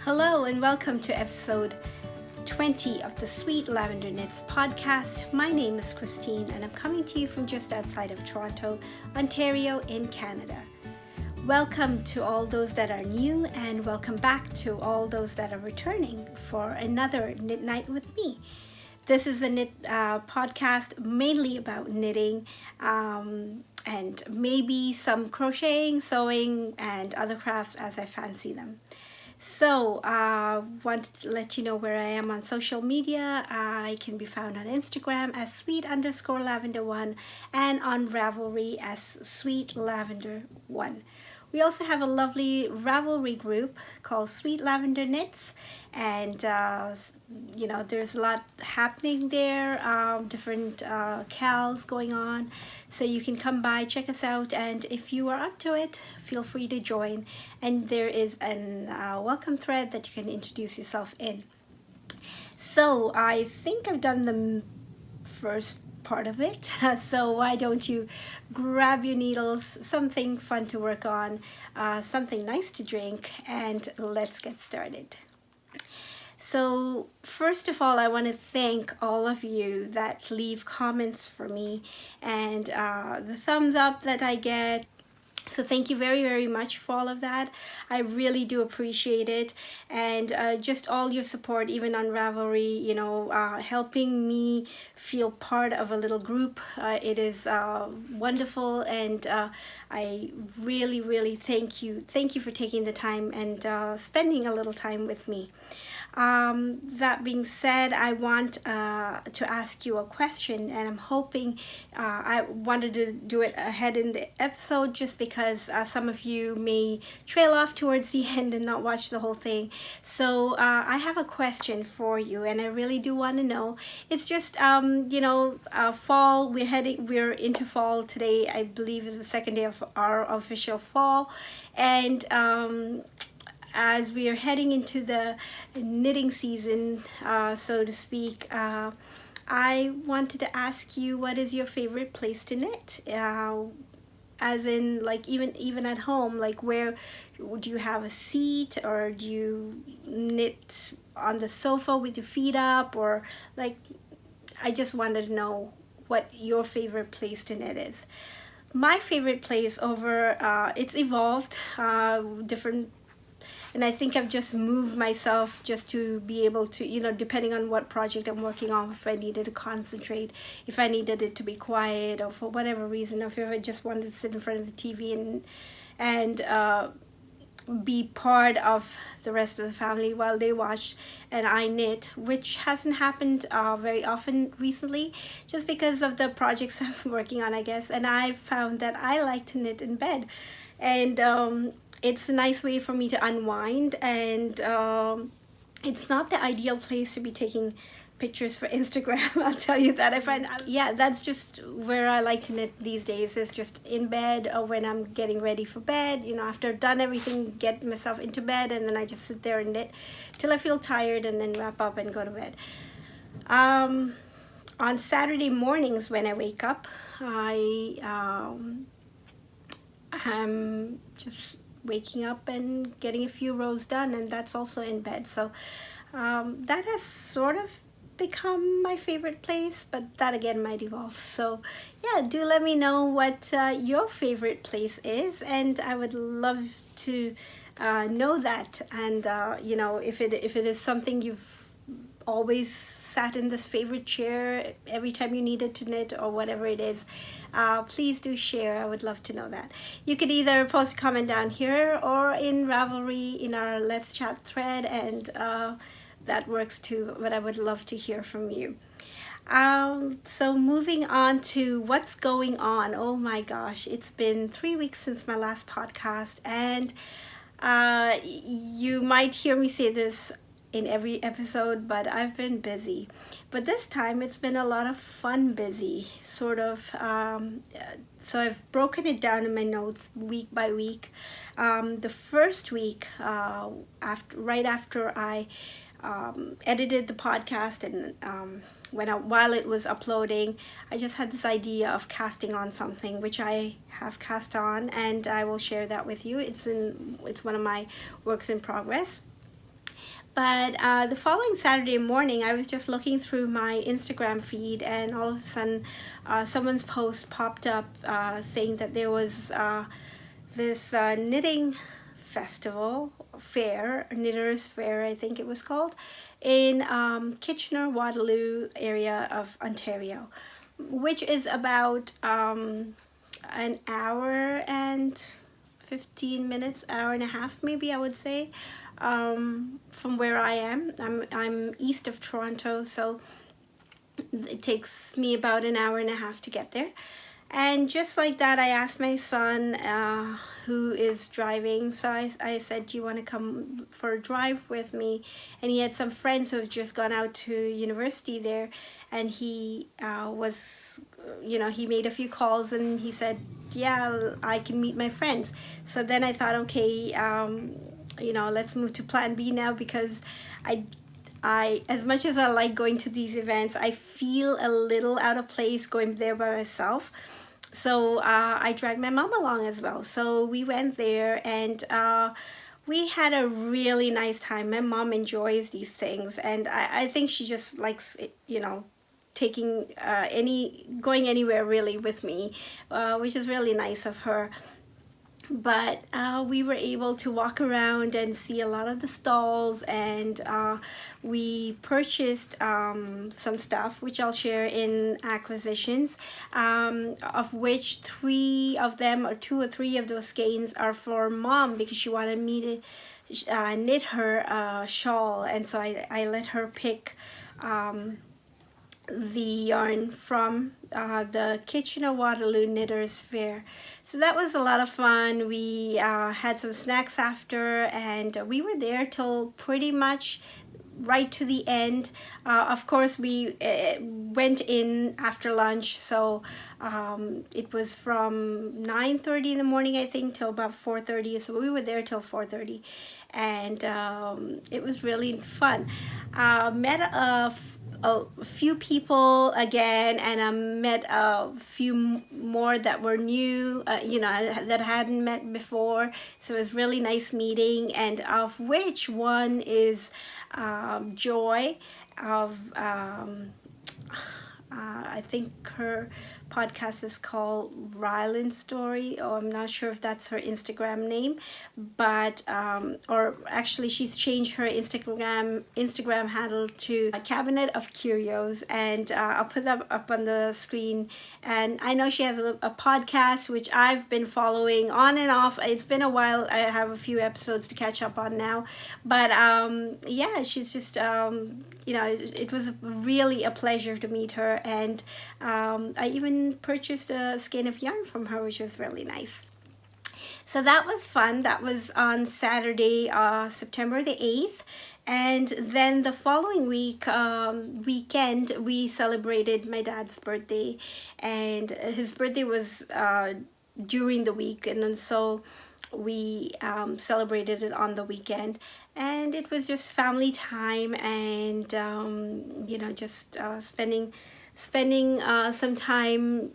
Hello and welcome to episode 20 of the Sweet Lavender Knits podcast. My name is Christine and I'm coming to you from just outside of Toronto, Ontario in Canada. Welcome to all those that are new and welcome back to all those that are returning for another knit night with me. This is a knit podcast mainly about knitting and maybe some crocheting, sewing and other crafts as I fancy them. So wanted to let you know where I am on social media. I can be found on Instagram as sweet_lavender1 and on Ravelry as sweetlavender1. We also have a lovely Ravelry group called Sweet Lavender Knits, and there's a lot happening there, different KALs going on, so you can come by, check us out, and if you are up to it, feel free to join. And there is an welcome thread that you can introduce yourself in. So I think I've done the first part of it, so why don't you grab your needles, something fun to work on, something nice to drink, and let's get started. So first of all, I want to thank all of you that leave comments for me and the thumbs up that I get. So thank you very, very much for all of that. I really do appreciate it. And just all your support, even on Ravelry, helping me feel part of a little group. It is wonderful, and I really, really thank you. Thank you for taking the time and spending a little time with me. That being said, I want to ask you a question, and I'm hoping I wanted to do it ahead in the episode just because some of you may trail off towards the end and not watch the whole thing. So I have a question for you, and I really do want to know. It's just fall. We're into fall today. I believe is the second day of our official fall, and as we are heading into the knitting season, so to speak, I wanted to ask you, what is your favorite place to knit? As in, like, even at home, like, where do you have a seat, or do you knit on the sofa with your feet up, or like, I just wanted to know what your favorite place to knit is. My favorite place it's evolved, different. And I think I've just moved myself just to be able to, depending on what project I'm working on, if I needed to concentrate, if I needed it to be quiet, or for whatever reason, if I just wanted to sit in front of the TV and be part of the rest of the family while they watch and I knit, which hasn't happened very often recently, just because of the projects I'm working on, I guess. And I've found that I like to knit in bed. And it's a nice way for me to unwind, and it's not the ideal place to be taking pictures for Instagram. I'll tell you that. That's just where I like to knit these days, is just in bed, or when I'm getting ready for bed, after I've done everything, get myself into bed, and then I just sit there and knit till I feel tired, and then wrap up and go to bed. On Saturday mornings when I wake up, I'm just waking up and getting a few rows done, and that's also in bed. So that has sort of become my favorite place, but that again might evolve. So yeah, do let me know what your favorite place is, and I would love to know that. And if it is something you've always sat in this favorite chair every time you needed to knit, or whatever it is, please do share. I would love to know that. You could either post a comment down here or in Ravelry in our Let's Chat thread, and that works too, but I would love to hear from you. So moving on to what's going on. Oh my gosh, it's been 3 weeks since my last podcast, and you might hear me say this in every episode, but I've been busy. But this time it's been a lot of fun busy, sort of. So I've broken it down in my notes week by week. The first week, right after I edited the podcast, and while it was uploading, I just had this idea of casting on something, which I have cast on, and I will share that with you. It's one of my works in progress. But the following Saturday morning, I was just looking through my Instagram feed, and all of a sudden, someone's post popped up saying that there was this knitting festival, fair, Knitters Fair, I think it was called, in Kitchener-Waterloo area of Ontario, which is about an hour and 15 minutes, hour and a half maybe, I would say, from where I am. I'm east of Toronto, so it takes me about an hour and a half to get there. And just like that, I asked my son, who is driving, so I said, do you want to come for a drive with me? And he had some friends who have just gone out to university there, and he was, he made a few calls, and he said, yeah, I can meet my friends. So then I thought, okay, let's move to plan B now, because I, as much as I like going to these events, I feel a little out of place going there by myself. So I dragged my mom along as well. So we went there, and we had a really nice time. My mom enjoys these things, and I think she just likes, taking going anywhere really with me, which is really nice of her. But we were able to walk around and see a lot of the stalls, and we purchased some stuff which I'll share in acquisitions, of which 3 of them, or 2 or 3 of those skeins, are for mom, because she wanted me to knit her a shawl, and so I let her pick the yarn from the Kitchener-Waterloo Knitters Fair. So that was a lot of fun. We had some snacks after, and we were there till pretty much right to the end. Of course, we went in after lunch, so it was from 9:30 in the morning, I think, till about 4:30. So we were there till 4:30, and it was really fun. Met a few people again, and I met a few more that were new, that I hadn't met before. So it was really nice meeting, and of which one is Joy of I think her podcast is called Ryland Story, or I'm not sure if that's her Instagram name, but or actually she's changed her Instagram handle to Cabinet of Curios, and I'll put that up on the screen. And I know she has a podcast which I've been following on and off. It's been a while. I have a few episodes to catch up on now, but yeah, she's just it was really a pleasure to meet her, and I even purchased a skein of yarn from her, which was really nice. So that was fun. That was on Saturday, September the 8th. And then the following weekend, we celebrated my dad's birthday, and his birthday was during the week, and then so we celebrated it on the weekend, and it was just family time, and just spending some time,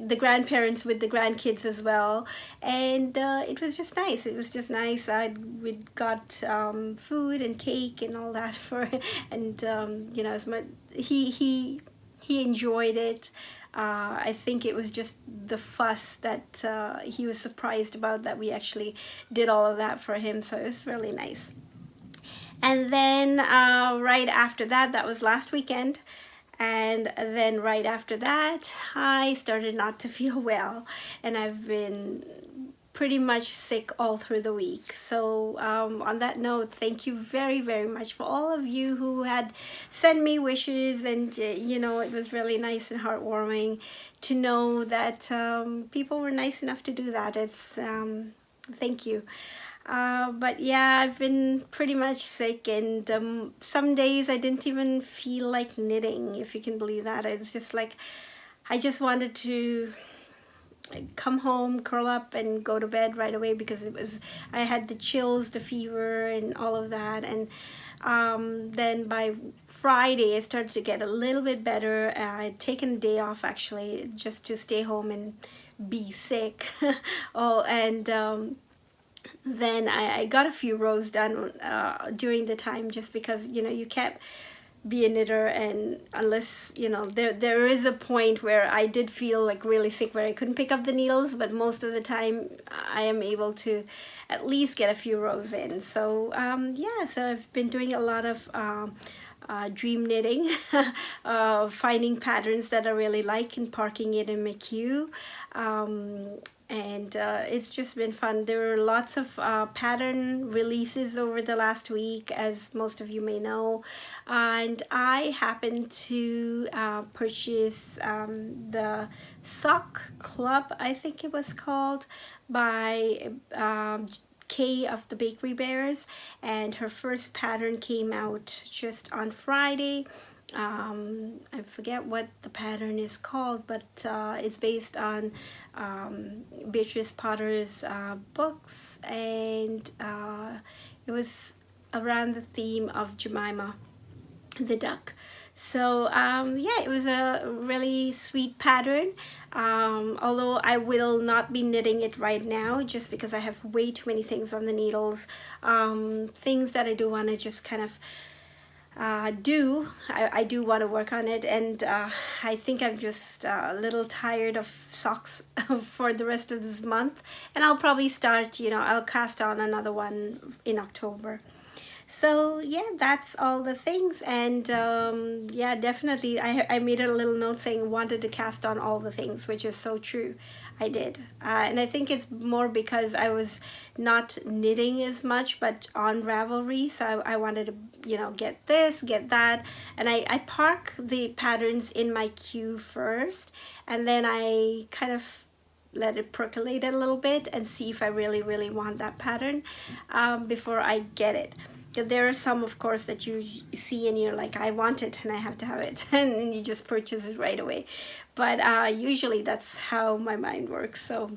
the grandparents with the grandkids as well, and it was just nice. We got food and cake and all that for, and as much he enjoyed it. I think it was just the fuss that he was surprised about, that we actually did all of that for him, so it was really nice. And then right after that was last weekend. And then right after that, I started not to feel well, and I've been pretty much sick all through the week. So on that note, thank you very, very much for all of you who had sent me wishes, and it was really nice and heartwarming to know that people were nice enough to do that. It's thank you. But yeah, I've been pretty much sick, and some days I didn't even feel like knitting, if you can believe that. It's just like I just wanted to come home, curl up, and go to bed right away, because I had the chills, the fever, and all of that. And then by Friday I started to get a little bit better. I'd taken a day off, actually, just to stay home and be sick. then I got a few rows done during the time, just because, you know, you can't be a knitter and unless, you know, there is a point where I did feel like really sick where I couldn't pick up the needles, but most of the time I am able to at least get a few rows in. So yeah, so I've been doing a lot of dream knitting, finding patterns that I really like and parking it in my queue. And it's just been fun. There were lots of pattern releases over the last week, as most of you may know, and I happened to purchase the Sock Club, I think it was called, by Kay of the Bakery Bears, and her first pattern came out just on Friday. I forget what the pattern is called, but it's based on Beatrice Potter's books, and it was around the theme of Jemima the duck. So yeah, it was a really sweet pattern, although I will not be knitting it right now just because I have way too many things on the needles, things that I do want to just kind of I do want to work on it, and I think I'm just a little tired of socks for the rest of this month, and I'll probably start, you know, I'll cast on another one in October. So yeah, that's all the things, and yeah, definitely I made a little note saying wanted to cast on all the things, which is so true. I did, and I think it's more because I was not knitting as much but on Ravelry, so I wanted to, you know, get this, get that, and I park the patterns in my queue first, and then I kind of let it percolate a little bit and see if I really want that pattern before I get it. There are some, of course, that you see and you're like, I want it and I have to have it, and then you just purchase it right away. But usually that's how my mind works. So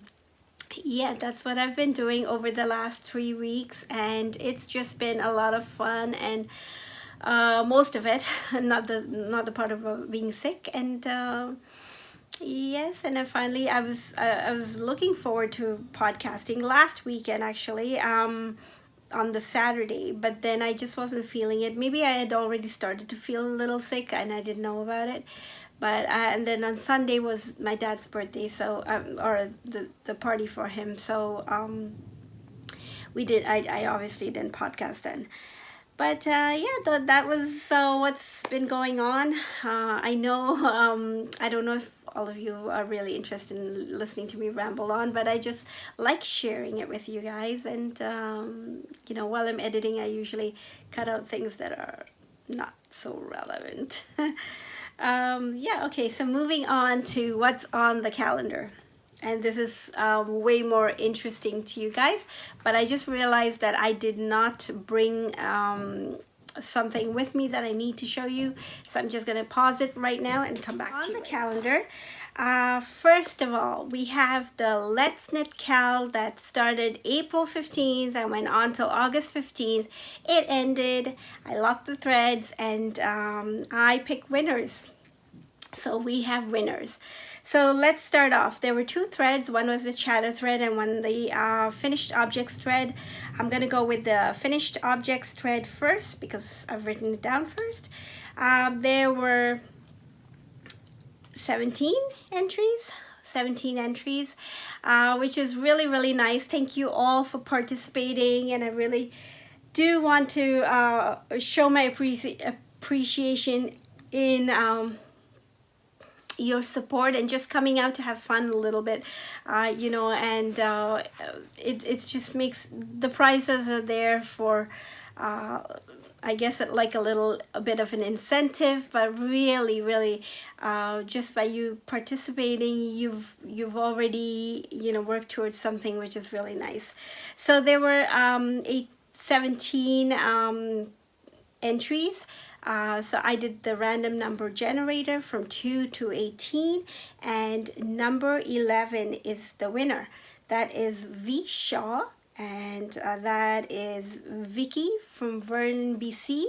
yeah, that's what I've been doing over the last 3 weeks, and it's just been a lot of fun, and most of it, not the part of being sick, and yes, and then finally I was looking forward to podcasting last weekend, actually, on the Saturday, but then I just wasn't feeling it. Maybe I had already started to feel a little sick and I didn't know about it. But and then on Sunday was my dad's birthday, so or the party for him. So we did. I obviously didn't podcast then. But yeah, that was what's been going on. I know, I don't know if all of you are really interested in listening to me ramble on, but I just like sharing it with you guys. And, you know, while I'm editing, I usually cut out things that are not so relevant. Yeah, okay, so moving on to what's on the calendar. And this is way more interesting to you guys, but I just realized that I did not bring something with me that I need to show you, so I'm just gonna pause it right now and come back to you. On the calendar, first of all, we have the Let's Knit KAL that started April 15th and went on till August 15th. It ended, I locked the threads, and I picked winners. So we have winners. So let's start off. There were 2 threads. One was the chatter thread and one the finished objects thread. I'm going to go with the finished objects thread first because I've written it down first. There were 17 entries, which is really nice. Thank you all for participating, and I really do want to show my appreciation in your support and just coming out to have fun a little bit, you know, and it just makes the prizes are there for I guess like a bit of an incentive, but really just by you participating, you've already, you know, worked towards something, which is really nice. So there were 17 entries. So I did the random number generator from 2 to 18, and number 11 is the winner. That is V Shaw, and that is Vicky from Vernon, BC.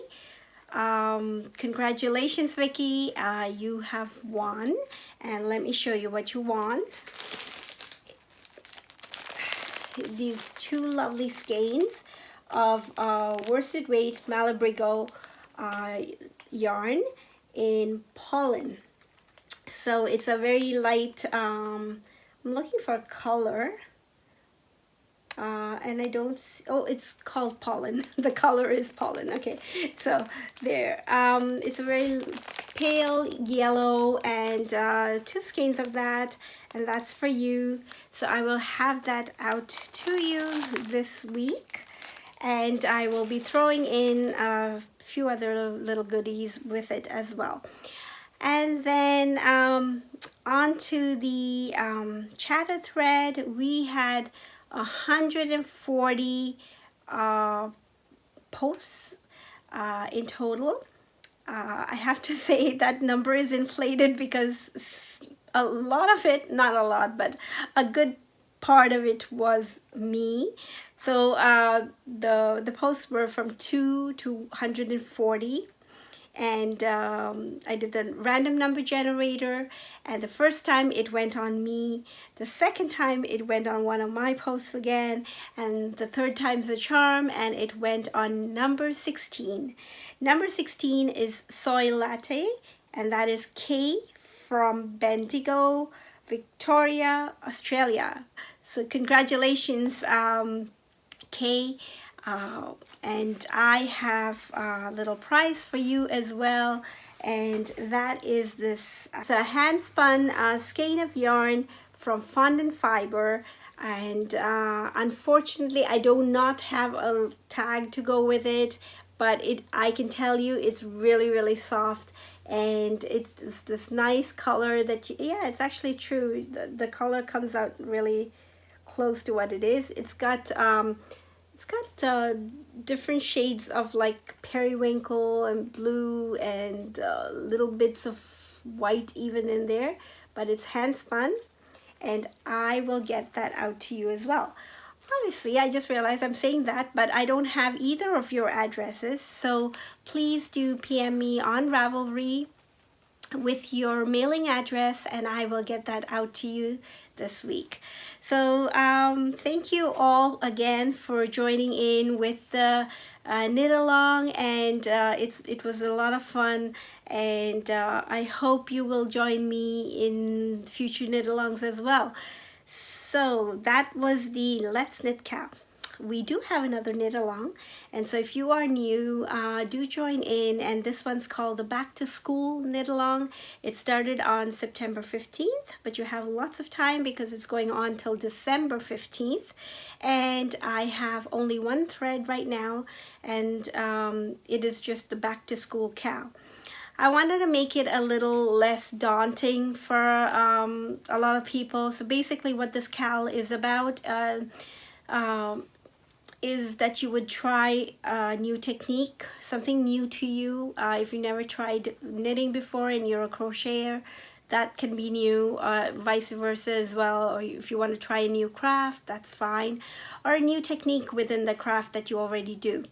Congratulations, Vicky. You have won, and let me show you what you won. these two lovely skeins of worsted weight Malabrigo yarn in pollen. So it's a very light, I'm looking for a color, and I don't see, oh, it's called pollen. The color is pollen. Okay, so there, it's a very pale yellow, and two skeins of that, and that's for you. So I will have that out to you this week, and I will be throwing in a few other little goodies with it as well. And then onto the chatter thread, we had 140 posts in total. I have to say that number is inflated because a lot of it, not a lot, but a good part of it was me. So the posts were from 2 to 140. And I did the random number generator, and the first time it went on me, the second time it went on one of my posts again, and the third time's a charm, and it went on number 16. Number 16 is Soy Latte, and that is Kay from Bendigo, Victoria, Australia. So congratulations, Kay. And I have a little prize for you as well, and that is this. It's a hand spun skein of yarn from Fondant Fiber, and unfortunately I do not have a tag to go with it, but I can tell you it's really soft, and it's this nice color that yeah, it's actually true, the color comes out really close to what it is. It's got different shades of like periwinkle and blue, and little bits of white even in there, but it's hand spun, and I will get that out to you as well. Obviously, I just realized I'm saying that, but I don't have either of your addresses, so please do PM me on Ravelry with your mailing address, and I will get that out to you this week. So thank you all again for joining in with the knit along, and it was a lot of fun, and I hope you will join me in future knit alongs as well. So that was the Let's Knit KAL. We do have another knit along, and so if you are new, do join in, and this one's called the Back to School knit along. It started on September 15th, but you have lots of time because it's going on till December 15th, and I have only one thread right now, and it is just the Back to School KAL. I wanted to make it a little less daunting for a lot of people. So basically what this KAL is about is that you would try a new technique, something new to you. If you never tried knitting before and you're a crocheter, that can be new, vice versa as well. Or if you want to try a new craft, that's fine. Or a new technique within the craft that you already do.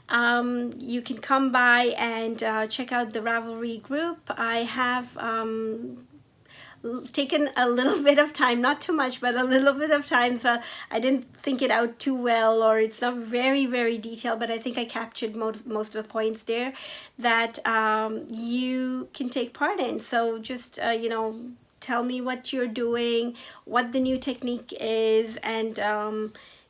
You can come by and check out the Ravelry group. I have taken a little bit of time, not too much, but a little bit of time, so I didn't think it out too well, or it's not very detailed, but I think I captured most of the points there that you can take part in. So just you know, tell me what you're doing, what the new technique is, and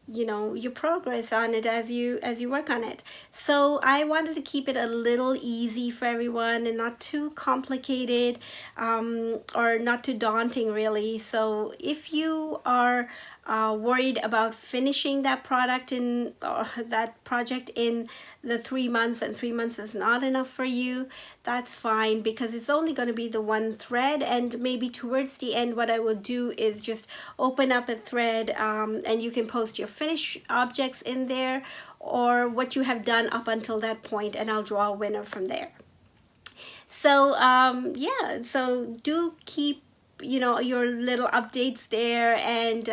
you know, your progress on it as you work on it. So I wanted to keep it a little easy for everyone and not too complicated, or not too daunting really. So if you are worried about finishing that product in that project in the 3 months, and 3 months is not enough for you, that's fine, because it's only going to be the one thread, and maybe towards the end what I will do is just open up a thread, and you can post your finished objects in there, or what you have done up until that point, and I'll draw a winner from there. So yeah, so do keep you know, your little updates there, and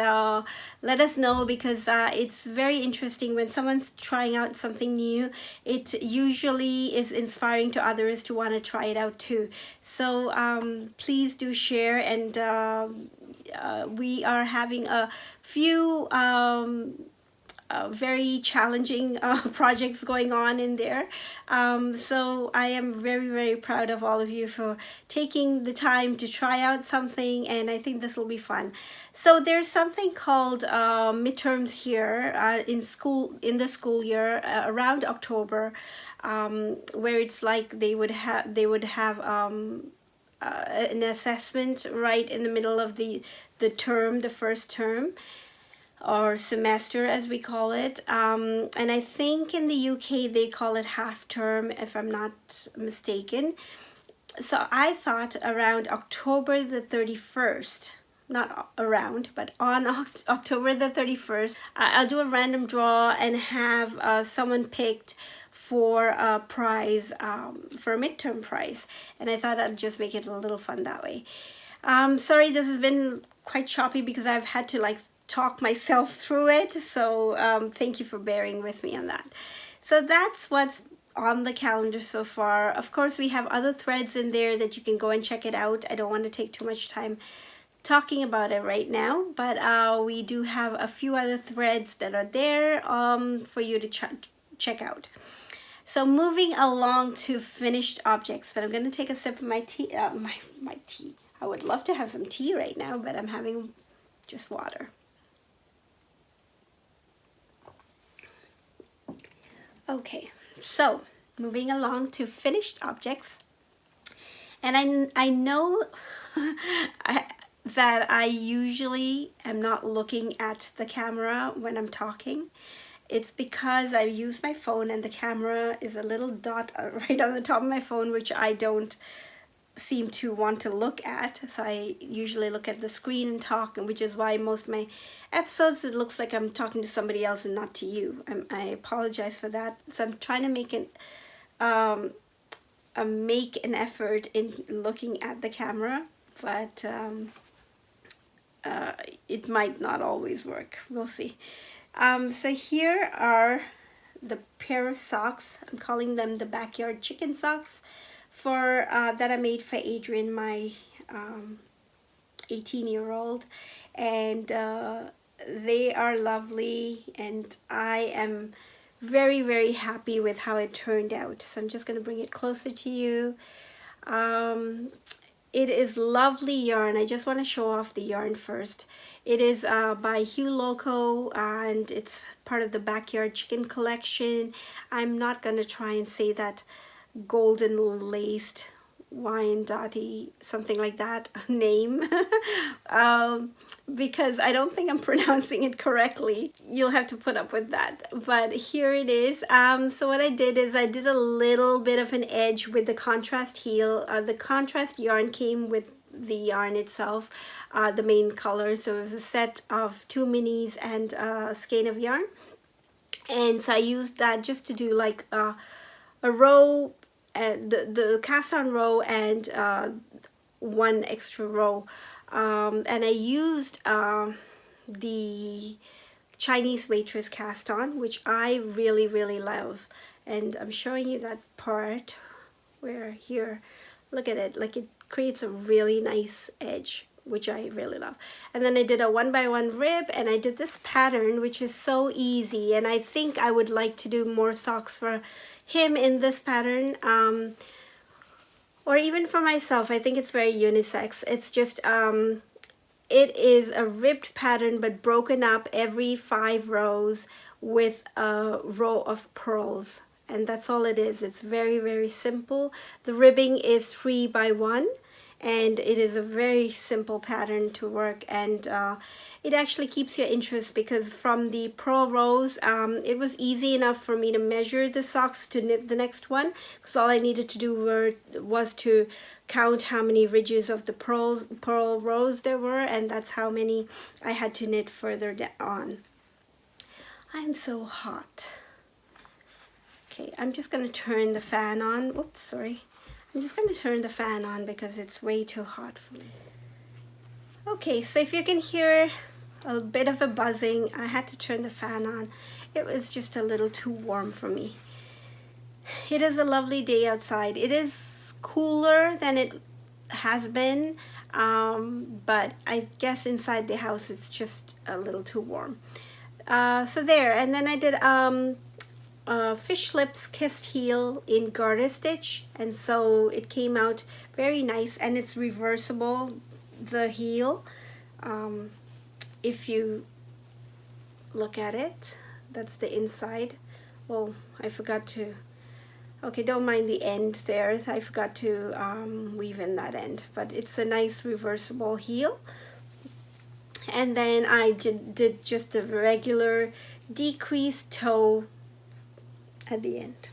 let us know, because it's very interesting when someone's trying out something new. It usually is inspiring to others to want to try it out too. So please do share, and we are having a few very challenging projects going on in there. So I am very, very proud of all of you for taking the time to try out something, and I think this will be fun. So there's something called midterms here in the school year around October, where it's like they would have an assessment right in the middle of the term, the first term, or semester as we call it, and I think in the UK they call it half term, if I'm not mistaken. So I thought around October the 31st, not around, but on October the 31st, I'll do a random draw and have someone picked for a prize, for a midterm prize, and I thought I'd just make it a little fun that way. Sorry, this has been quite choppy because I've had to like talk myself through it, so thank you for bearing with me on that. So that's what's on the calendar so far. Of course, we have other threads in there that you can go and check it out. I don't want to take too much time talking about it right now, but we do have a few other threads that are there for you to check out. So moving along to finished objects, but I'm going to take a sip of my tea. My tea. I would love to have some tea right now, but I'm having just water. Okay, so moving along to finished objects, and I know that I usually am not looking at the camera when I'm talking. It's because I use my phone and the camera is a little dot right on the top of my phone, which I don't seem to want to look at, so I usually look at the screen and talk, and which is why most of my episodes it looks like I'm talking to somebody else and not to you. I apologize for that. So I'm trying to make an effort in looking at the camera, but it might not always work. We'll see. So here are the pair of socks. I'm calling them the backyard chicken socks, for that I made for Adrian, my 18-year-old, and they are lovely, and I am very, very happy with how it turned out. So I'm just going to bring it closer to you. It is lovely yarn. I just want to show off the yarn first. It is by Hugh Loco, and it's part of the Backyard Chicken collection. I'm not going to try and say that golden laced Wyandotte, something like that, name, because I don't think I'm pronouncing it correctly. You'll have to put up with that, but here it is. So what I did is I did a little bit of an edge with the contrast heel. The contrast yarn came with the yarn itself, the main color, so it was a set of 2 minis and a skein of yarn, and so I used that just to do like a row, and the cast on row, and one extra row, and I used the Chinese waitress cast on, which I really, really love, and I'm showing you that part where here, look at it, like it creates a really nice edge, which I really love. And then I did a 1x1 rib, and I did this pattern, which is so easy, and I think I would like to do more socks for him in this pattern, or even for myself. I think it's very unisex. It's just it is a ribbed pattern but broken up every 5 rows with a row of pearls, and that's all it is. It's very, very simple. The ribbing is 3x1, and it is a very simple pattern to work, and it actually keeps your interest, because from the pearl rows, it was easy enough for me to measure the socks to knit the next one, because all I needed to do was to count how many ridges of the pearl rows there were, and that's how many I had to knit further on. I'm so hot. Okay, I'm just going to turn the fan on. Oops, sorry. I'm just going to turn the fan on because it's way too hot for me. Okay, so if you can hear a bit of a buzzing, I had to turn the fan on. It was just a little too warm for me. It is a lovely day outside. It is cooler than it has been, but I guess inside the house it's just a little too warm. So there, and then I did fish lips kissed heel in garter stitch, and so it came out very nice, and it's reversible, the heel. If you look at it, that's the inside. Oh, I forgot to, okay, don't mind the end there. I forgot to weave in that end, but it's a nice reversible heel. And then I did just a regular decreased toe at the end.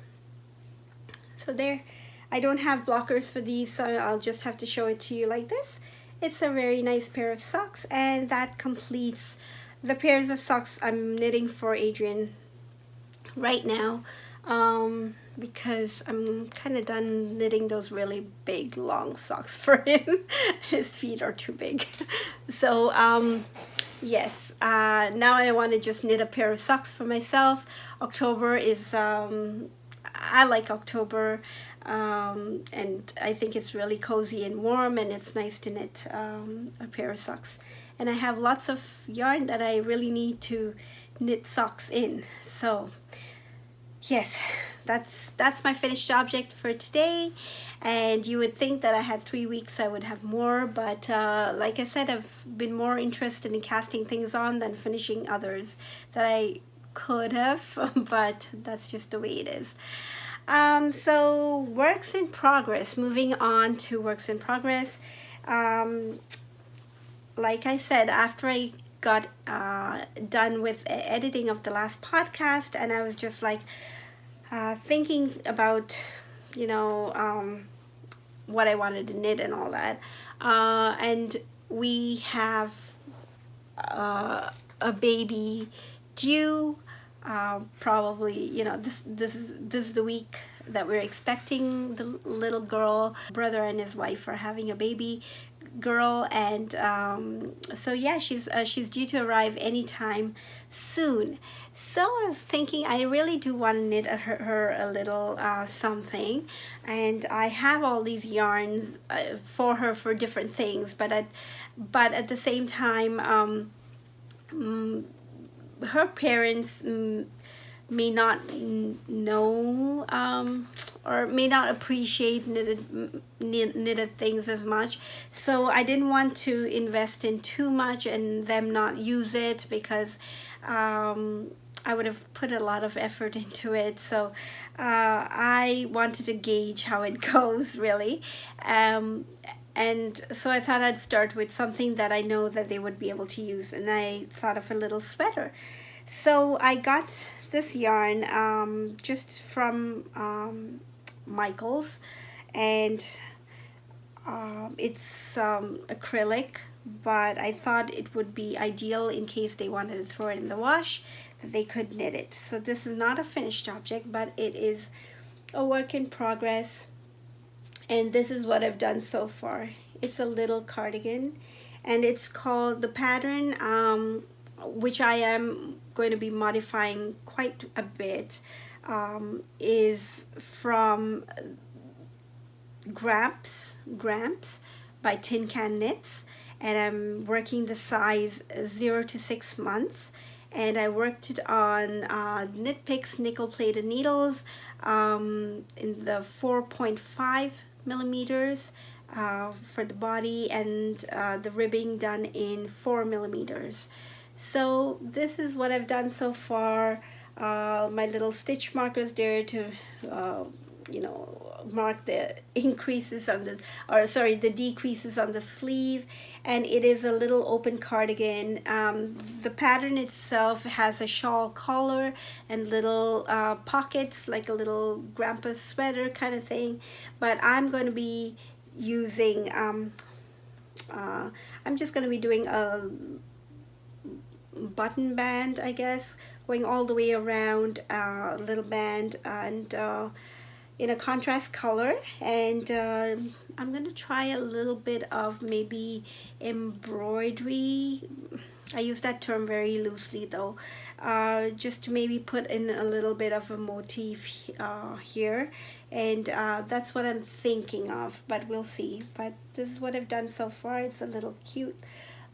So there, I don't have blockers for these, so I'll just have to show it to you like this. It's a very nice pair of socks, and that completes the pairs of socks I'm knitting for Adrian right now, because I'm kind of done knitting those really big long socks for him. His feet are too big. So yes, now I want to just knit a pair of socks for myself. October is, I like October, and I think it's really cozy and warm, and it's nice to knit a pair of socks. And I have lots of yarn that I really need to knit socks in. So yes, that's my finished object for today. And you would think that I had 3 weeks I would have more, but like I said, I've been more interested in casting things on than finishing others that I could have, but that's just the way it is. So works in progress, moving on to works in progress. Like I said, after I got done with editing of the last podcast, and I was just like thinking about, you know, what I wanted to knit and all that, and we have a baby due, probably, you know, this is the week that we're expecting the little girl. Brother and his wife are having a baby girl, and so yeah, she's due to arrive anytime soon. So I was thinking I really do want to knit her a little something, and I have all these yarns for her for different things, but at the same time, her parents may not know, or may not appreciate knitted things as much. So I didn't want to invest in too much and them not use it, because I would have put a lot of effort into it. So I wanted to gauge how it goes, really. And so I thought I'd start with something that I know that they would be able to use, and I thought of a little sweater. So I got this yarn just from Michael's, and it's acrylic, but I thought it would be ideal in case they wanted to throw it in the wash, that they could knit it. So this is not a finished object, but it is a work in progress, and this is what I've done so far. It's a little cardigan, and it's called, the pattern, which I am going to be modifying quite a bit, is from Gramps by Tin Can Knits, and I'm working the size 0 to 6 months, and I worked it on Knit Picks nickel plated needles in the 4.5 millimeters for the body, and the ribbing done in 4 millimeters. So this is what I've done so far. My little stitch markers there to you know, mark the increases on the, or sorry, the decreases on the sleeve, and it is a little open cardigan. The pattern itself has a shawl collar and little pockets, like a little grandpa sweater kind of thing, but I'm going to be using, I'm just going to be doing a button band, I guess, going all the way around, a little band, and in a contrast color, and I'm gonna try a little bit of maybe embroidery. I use that term very loosely though, just to maybe put in a little bit of a motif here, and that's what I'm thinking of, but we'll see. But this is what I've done so far. It's a little cute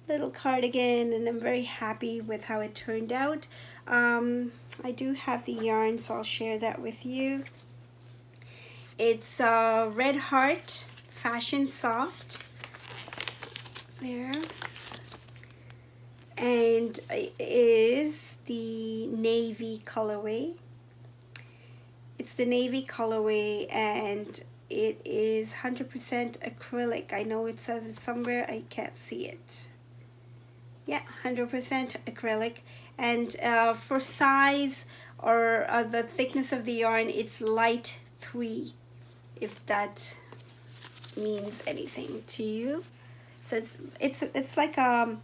little cardigan, and I'm very happy with how it turned out. I do have the yarn, so I'll share that with you. It's Red Heart Fashion Soft there, and it is the navy colorway. It's the navy colorway, and it is 100% acrylic. I know it says it somewhere, I can't see it. Yeah, 100% acrylic. And for size or the thickness of the yarn, it's light 3, if that means anything to you. So it's like a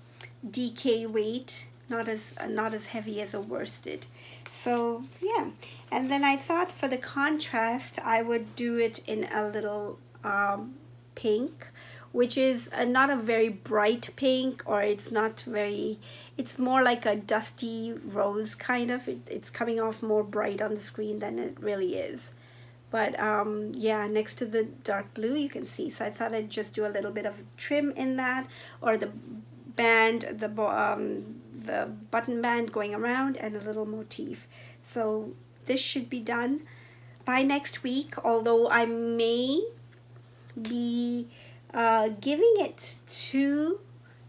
DK weight, not as heavy as a worsted. So yeah, and then I thought for the contrast I would do it in a little pink, which is not a very bright pink, or it's more like a dusty rose kind of. It's coming off more bright on the screen than it really is. But yeah, next to the dark blue you can see. So I thought I'd just do a little bit of trim in that, or the band, the button band going around, and a little motif. So this should be done by next week, although I may be giving it to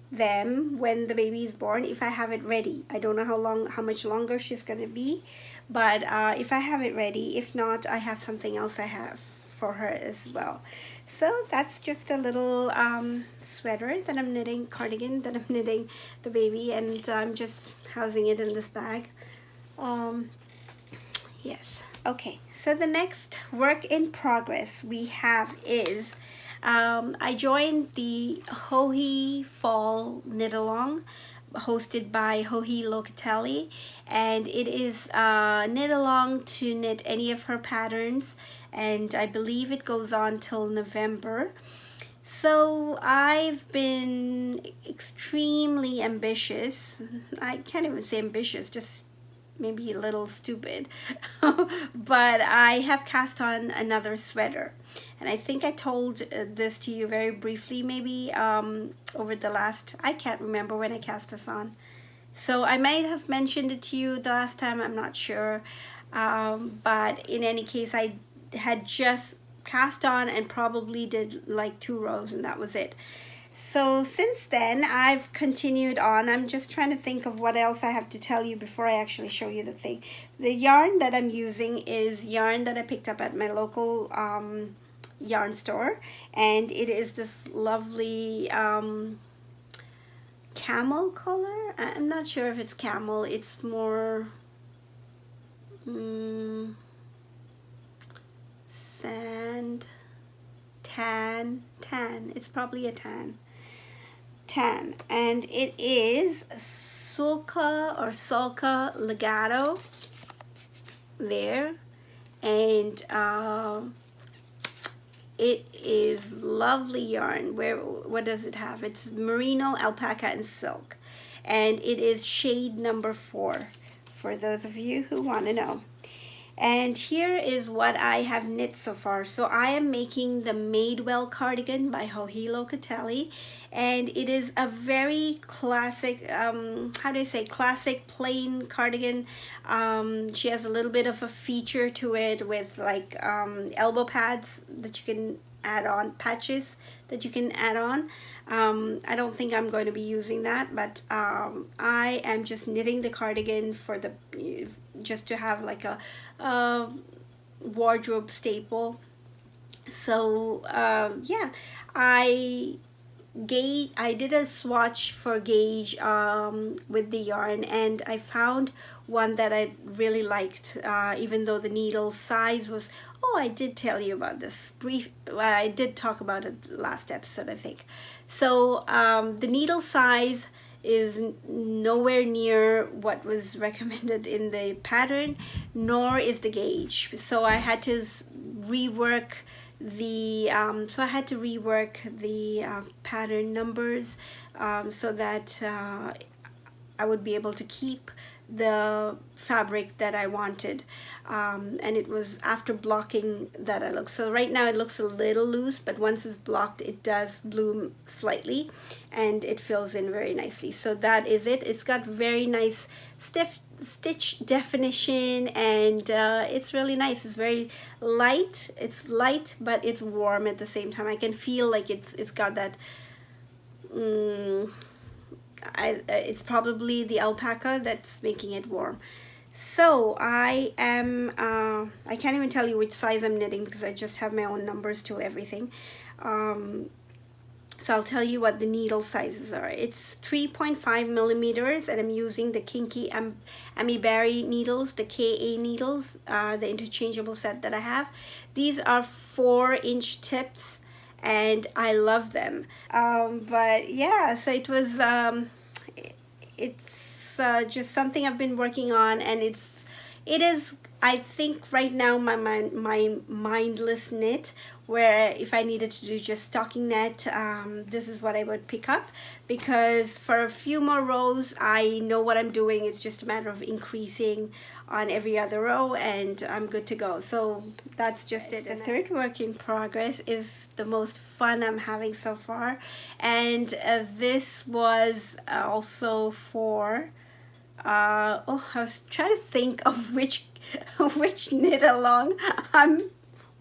them when the baby is born, if I have it ready. I don't know how much longer she's gonna be, but if I have it ready. If not, I have something else I have for her as well. So that's just a little sweater that I'm knitting, cardigan that I'm knitting the baby, and I'm just housing it in this bag. Yes, okay, so the next work in progress we have is I joined the Hohi Fall Knit Along, hosted by Hohi Locatelli, and it is knit along to knit any of her patterns, and I believe it goes on till November. So I've been extremely ambitious. I can't even say ambitious, just maybe a little stupid. But I have cast on another sweater, and I think I told this to you very briefly, maybe over the last, I can't remember when I cast this on, so I might have mentioned it to you the last time, I'm not sure, but in any case I had just cast on and probably did like 2 rows, and that was it. So since then I've continued on. I'm just trying to think of what else I have to tell you before I actually show you the thing. The yarn that I'm using is yarn that I picked up at my local yarn store, and it is this lovely camel color. I'm not sure if it's camel, it's more sand, tan, it's probably a tan, and it is Sulka Legato there, and it is lovely yarn. What does it have? It's merino, alpaca, and silk, and it is shade number 4 for those of you who want to know. And here is what I have knit so far. So I am making the Madewell cardigan by Hohi Locatelli, and it is a very classic, classic plain cardigan. She has a little bit of a feature to it with like elbow pads that you can add on, patches that you can add on. I don't think I'm going to be using that, but I am just knitting the cardigan for just to have like a wardrobe staple. So yeah, I did a swatch for gauge with the yarn, and I found one that I really liked, even though the needle size was, I did tell you about this I did talk about it last episode, I think. So the needle size is nowhere near what was recommended in the pattern, nor is the gauge. So I had to rework the so I had to rework the pattern numbers so that I would be able to keep the fabric that I wanted, and it was after blocking that I look. So right now it looks a little loose, but once it's blocked it does bloom slightly and it fills in very nicely. So that is it. It's got very nice stiff stitch definition, and it's really nice. It's very light. It's light, but it's warm at the same time. I can feel like it's got that it's probably the alpaca that's making it warm. So I am I can't even tell you which size I'm knitting because I just have my own numbers to everything. So I'll tell you what the needle sizes are. It's 3.5 millimeters, and I'm using the Kinky Amibari needles, the KA needles, the interchangeable set that I have. These are 4-inch tips, and I love them. But yeah, so it was it's just something I've been working on, and it is, I think right now, my mindless knit, where if I needed to do just stocking net, this is what I would pick up, because for a few more rows I know what I'm doing. It's just a matter of increasing on every other row and I'm good to go. So that's just it. The third work in progress is the most fun I'm having so far, and this was also for oh, I was trying to think of which knit along I'm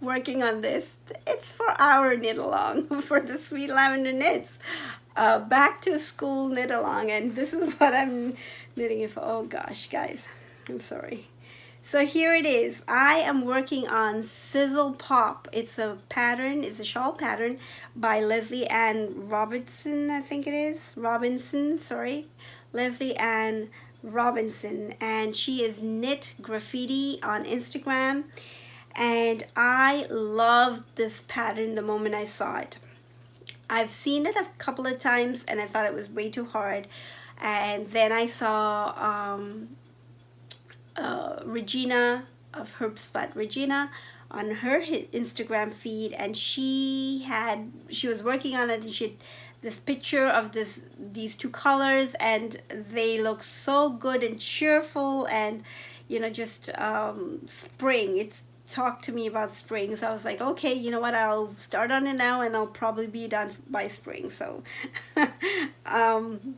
working on this. It's for our knit along, for the Sweet Lavender Knits back to school knit along, and this is what I'm knitting it for. Oh gosh, guys, I'm sorry. So here it is. I am working on Sizzle Pop. It's a pattern, it's a shawl pattern by Leslie Ann Robinson, I think it is. Robinson, sorry. Leslie Ann Robinson, and she is Knit Graffiti on Instagram, and I loved this pattern the moment I saw it. I've seen it a couple of times and I thought it was way too hard, and then I saw Regina of Herbspot Regina on her Instagram feed, and she was working on it, and she had this picture of these two colors, and they look so good and cheerful, and you know, just spring. It's talked to me about spring, so I was like, okay, you know what, I'll start on it now and I'll probably be done by spring. So and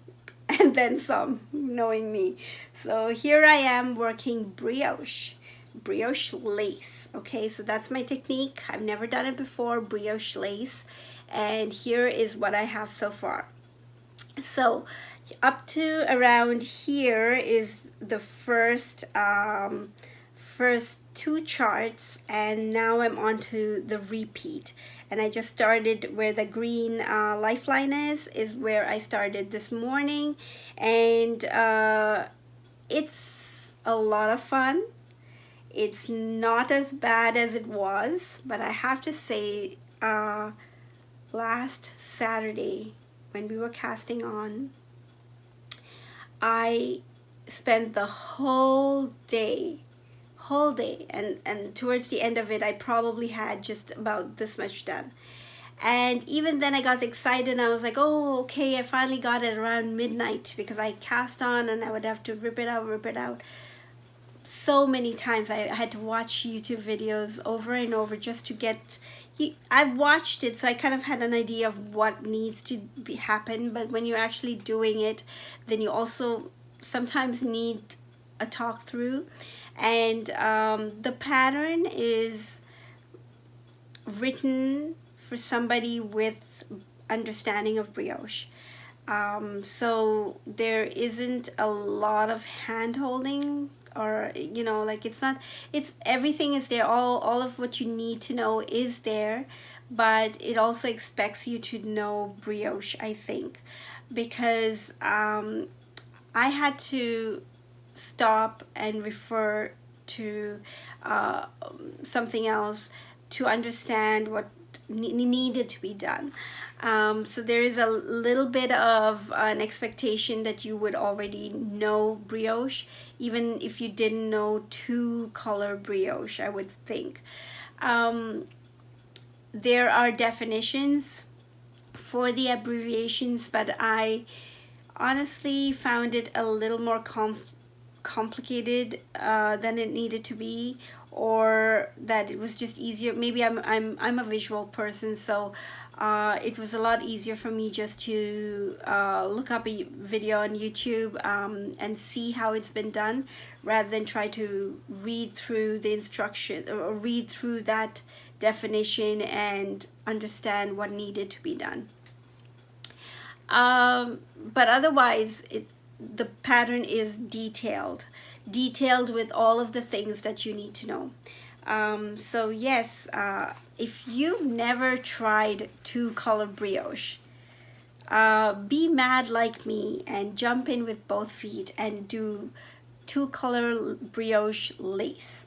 then some, knowing me. So here I am working brioche lace. Okay, so that's my technique. I've never done it before, brioche lace, and here is what I have so far. So up to around here is the first two charts, and now I'm on to the repeat, and I just started where the green lifeline is where I started this morning, and it's a lot of fun. It's not as bad as it was, but I have to say last Saturday when we were casting on, I spent the whole day, and towards the end of it I probably had just about this much done. And even then I got excited and I was like, oh okay, I finally got it around midnight, because I cast on and I would have to rip it out so many times. I had to watch YouTube videos over and over just to get, I've watched it, so I kind of had an idea of what needs to happen, but when you're actually doing it, then you also sometimes need a talk through. And the pattern is written for somebody with understanding of brioche. So there isn't a lot of hand holding, or you know, like it's everything is there, all of what you need to know is there, but it also expects you to know brioche, I think, because I had to stop and refer to something else to understand what needed to be done. So there is a little bit of an expectation that you would already know brioche, even if you didn't know two color brioche, I would think. There are definitions for the abbreviations, but I honestly found it a little more complicated than it needed to be, or that it was just easier. Maybe I'm a visual person, so it was a lot easier for me just to look up a video on YouTube and see how it's been done, rather than try to read through the instruction or read through that definition and understand what needed to be done. But otherwise, the pattern is detailed with all of the things that you need to know. So yes, if you've never tried 2-color brioche, be mad like me and jump in with both feet and do 2-color brioche lace.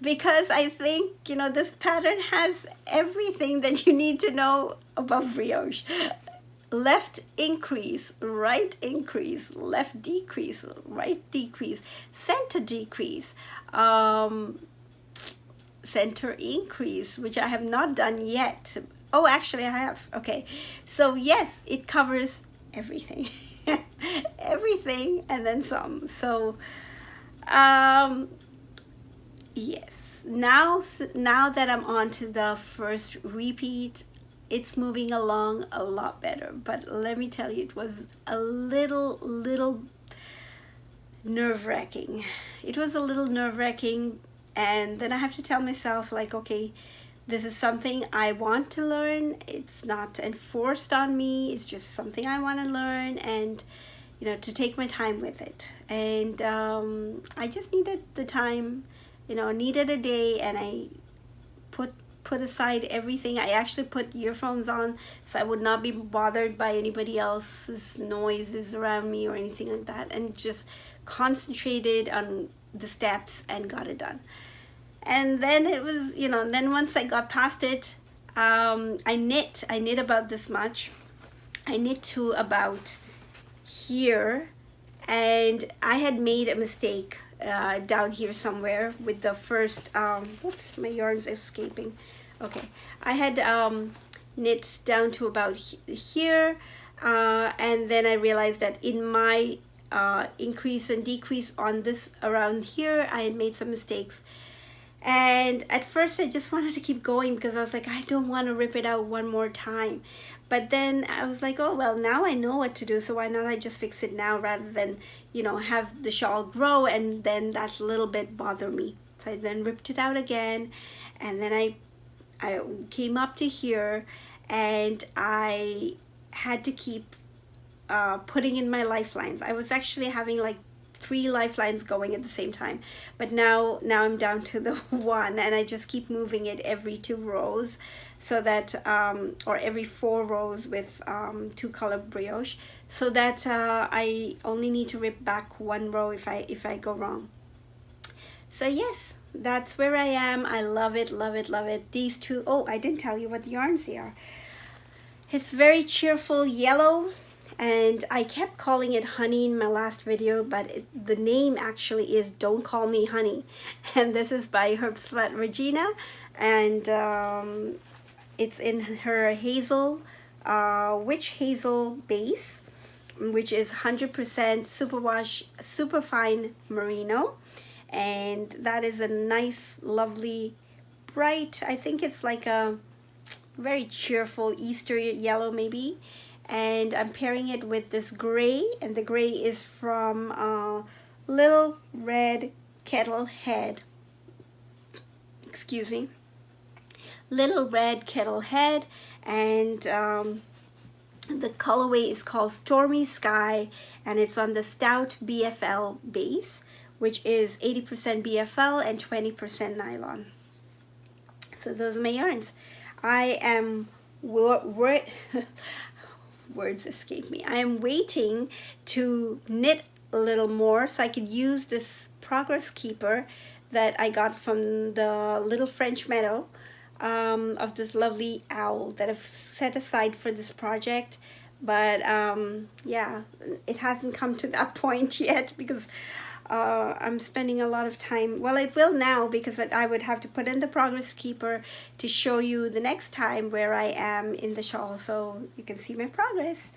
Because I think, you know, this pattern has everything that you need to know about brioche. Left increase, right increase, left decrease, right decrease, center decrease, center increase, which I have not done yet. Oh, actually I have. Okay, so yes, it covers everything. Everything and then some. So yes, now that I'm on to the first repeat, it's moving along a lot better. But let me tell you, it was a little nerve-wracking. It was a little nerve-wracking, and then I have to tell myself, like, okay, this is something I want to learn. It's not enforced on me. It's just something I want to learn, and you know, to take my time with it. And I just needed the time, you know, needed a day, and I put aside everything. I actually put earphones on so I would not be bothered by anybody else's noises around me or anything like that, and just concentrated on the steps and got it done. And then it was, you know, then once I got past it, I knit about this much. I knit to about here, and I had made a mistake down here somewhere with the first whoops, my yarn's escaping. Okay, I had knit down to about here, and then I realized that in my increase and decrease on this around here, I had made some mistakes. And at first I just wanted to keep going because I was like, I don't want to rip it out one more time. But then I was like, oh, well, now I know what to do, so why not I just fix it now rather than, you know, have the shawl grow and then that little bit bother me. So I then ripped it out again, and then I came up to here, and I had to keep putting in my lifelines. I was actually having like 3 lifelines going at the same time, but now I'm down to the 1, and I just keep moving it every 2 rows, so that or every 4 rows with 2-color brioche, so that I only need to rip back 1 row if I go wrong. So yes, that's where I am. I love it, love it, love it. These 2, oh, I didn't tell you what yarns they are. It's very cheerful yellow, and I kept calling it honey in my last video, but the name actually is Don't Call Me Honey. And this is by Herbslat Regina, and it's in her hazel, witch hazel base, which is 100% superwash superfine merino, and that is a nice, lovely, bright, I think it's like a very cheerful Easter yellow maybe. And I'm pairing it with this gray, and the gray is from Little Red Kettle Head. Excuse me. Little Red Kettle Head, and the colorway is called Stormy Sky, and it's on the Stout BFL base, which is 80% BFL and 20% nylon. So those are my yarns. I am words escape me. I am waiting to knit a little more so I could use this progress keeper that I got from the Little French Meadow, of this lovely owl that I've set aside for this project. But yeah, it hasn't come to that point yet because I'm spending a lot of time. Well, I will now, because I would have to put in the progress keeper to show you the next time where I am in the shawl, so you can see my progress.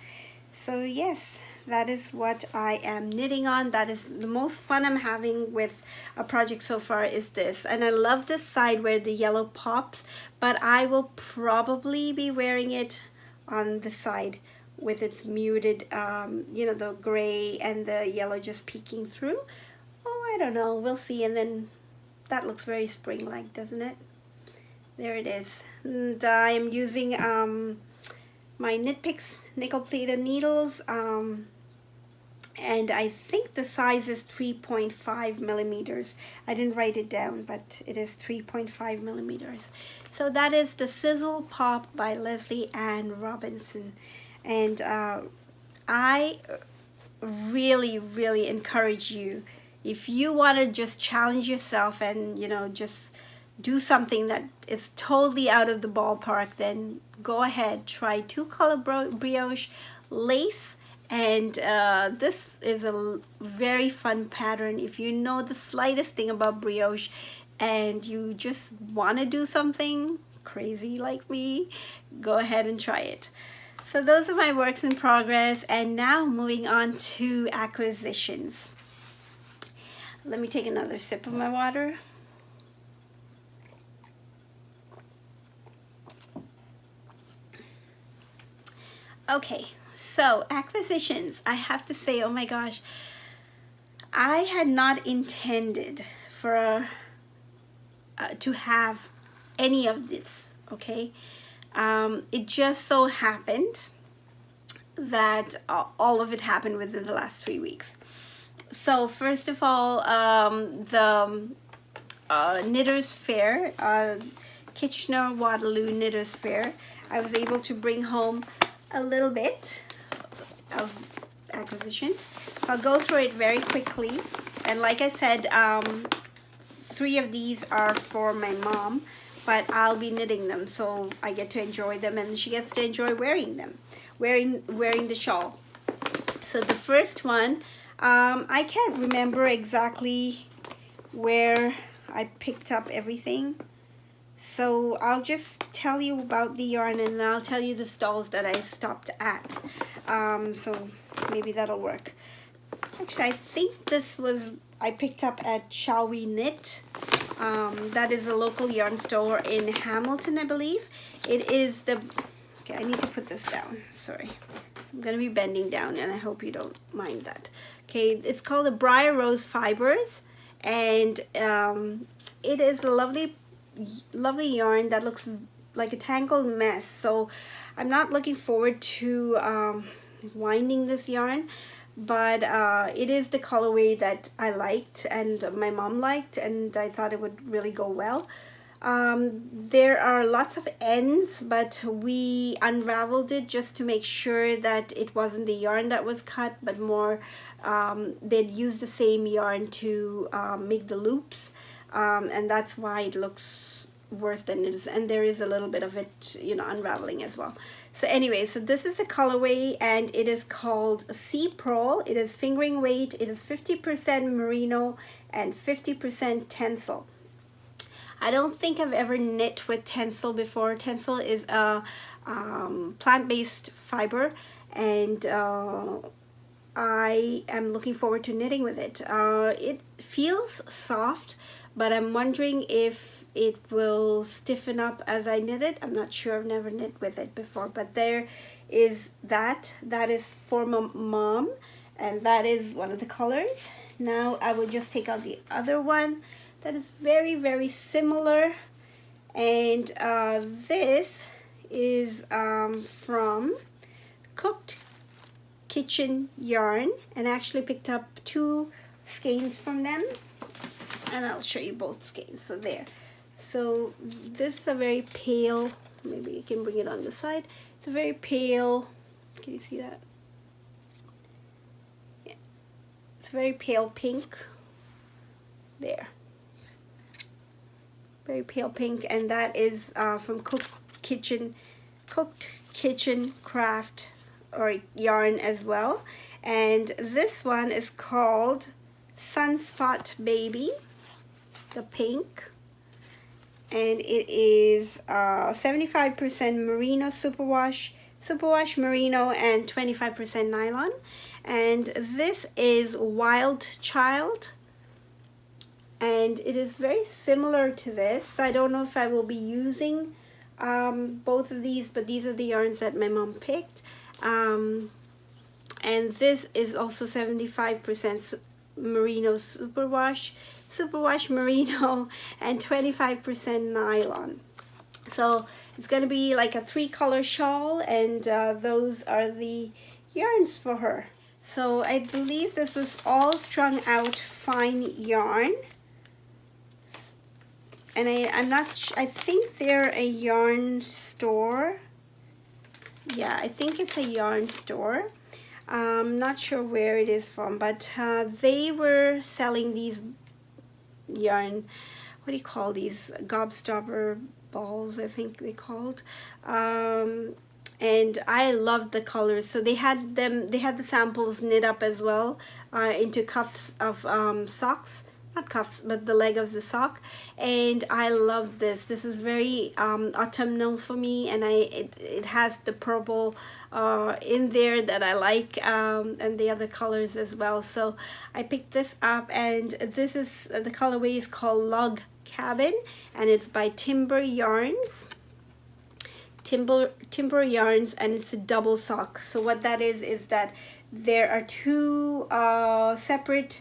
So yes, that is what I am knitting on. That is the most fun I'm having with a project so far, is this. And I love this side where the yellow pops, but I will probably be wearing it on the side with its muted, you know, the gray and the yellow just peeking through. Oh, I don't know, we'll see. And then that looks very spring-like, doesn't it? There it is. And I'm using my Knit Picks nickel plated needles, and I think the size is 3.5 millimeters. I didn't write it down, but it is 3.5 millimeters. So that is the Sizzle Pop by Leslie Ann Robinson. And I really encourage you, if you want to just challenge yourself and, you know, just do something that is totally out of the ballpark, then go ahead, try 2-color brioche lace. And this is a very fun pattern. If you know the slightest thing about brioche and you just want to do something crazy like me, go ahead and try it. So those are my works in progress, and now moving on to acquisitions. Let me take another sip of my water. Okay, so acquisitions. I have to say, oh my gosh, I had not intended for to have any of this, okay? It just so happened that all of it happened within the last 3 weeks. So first of all, the Knitters Fair, Kitchener-Waterloo Knitters Fair, I was able to bring home a little bit of acquisitions. So I'll go through it very quickly. And like I said, 3 of these are for my mom, but I'll be knitting them, so I get to enjoy them and she gets to enjoy wearing them, wearing the shawl. So the first one, I can't remember exactly where I picked up everything, so I'll just tell you about the yarn and I'll tell you the stalls that I stopped at. So maybe that'll work. Actually, I think this was, I picked up at Shall We Knit. That is a local yarn store in Hamilton, I believe. It is the, okay, I need to put this down, sorry. I'm gonna be bending down and I hope you don't mind that. Okay, it's called the Briar Rose Fibers, and it is a lovely yarn that looks like a tangled mess. So I'm not looking forward to winding this yarn, but it is the colorway that I liked and my mom liked, and I thought it would really go well. There are lots of ends, but we unraveled it just to make sure that it wasn't the yarn that was cut, but more they'd used the same yarn to make the loops, and that's why it looks worse than it is, and there is a little bit of it, you know, unraveling as well. So anyway, so this is a colorway and it is called Sea Pearl. It is fingering weight. It is 50% merino and 50% tencel. I don't think I've ever knit with tencel before. Tencel is a plant-based fiber, and I am looking forward to knitting with it. It feels soft, but I'm wondering if it will stiffen up as I knit it. I'm not sure, I've never knit with it before, but there is that. That is for my mom, and that is one of the colors. Now I will just take out the other one that is very similar, and this is from Cooked Kitchen Yarn, and I actually picked up 2 skeins from them, and I'll show you both skeins. So there. So this is a very pale, maybe you can bring it on the side. It's a very pale, can you see that? Yeah. It's a very pale pink. There. Very pale pink, and that is from Cooked Kitchen Craft or yarn as well. And this one is called Sunspot Baby, the pink, and it is 75% merino superwash merino and 25% nylon. And this is Wild Child, and it is very similar to this. I don't know if I will be using both of these, but these are the yarns that my mom picked. And this is also 75% merino superwash merino and 25% nylon. So it's going to be like a 3-color shawl, and those are the yarns for her. So I believe this was all strung out fine yarn, and I'm not I think they're a yarn store. Yeah, I think it's a yarn store. I'm not sure where it is from, but they were selling these yarn, what do you call these, gobstopper balls, I think they called, and I loved the colors. So they had the samples knit up as well into cuffs of socks, not cuffs, but the leg of the sock. And I love this. This is very autumnal for me, and it has the purple in there that I like, and the other colors as well. So I picked this up, and this is the colorway is called Log Cabin, and it's by Timber Yarns. Timber Yarns, and it's a double sock. So what that is that there are 2 separate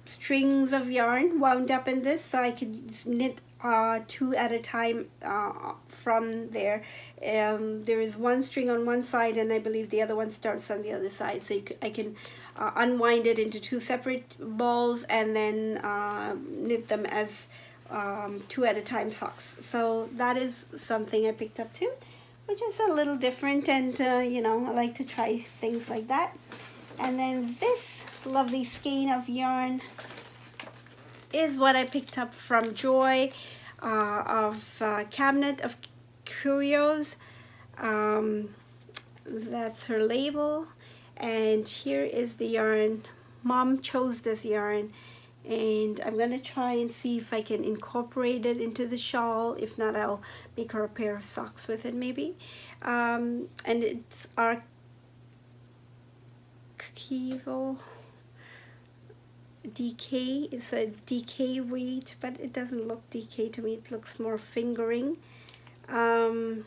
strings of yarn wound up in this, so I could knit 2 at a time from there. There is 1 string on one side, and I believe the other one starts on the other side, so I can unwind it into 2 separate balls and then knit them as 2 at a time socks. So that is something I picked up too, which is a little different, and you know, I like to try things like that. And then this lovely skein of yarn is what I picked up from Joy of Cabinet of Curios. That's her label, and here is the yarn. Mom chose this yarn, and I'm gonna try and see if I can incorporate it into the shawl. If not, I'll make her a pair of socks with it maybe. And it's our Kivo DK. It says DK weight, but it doesn't look DK to me. It looks more fingering. And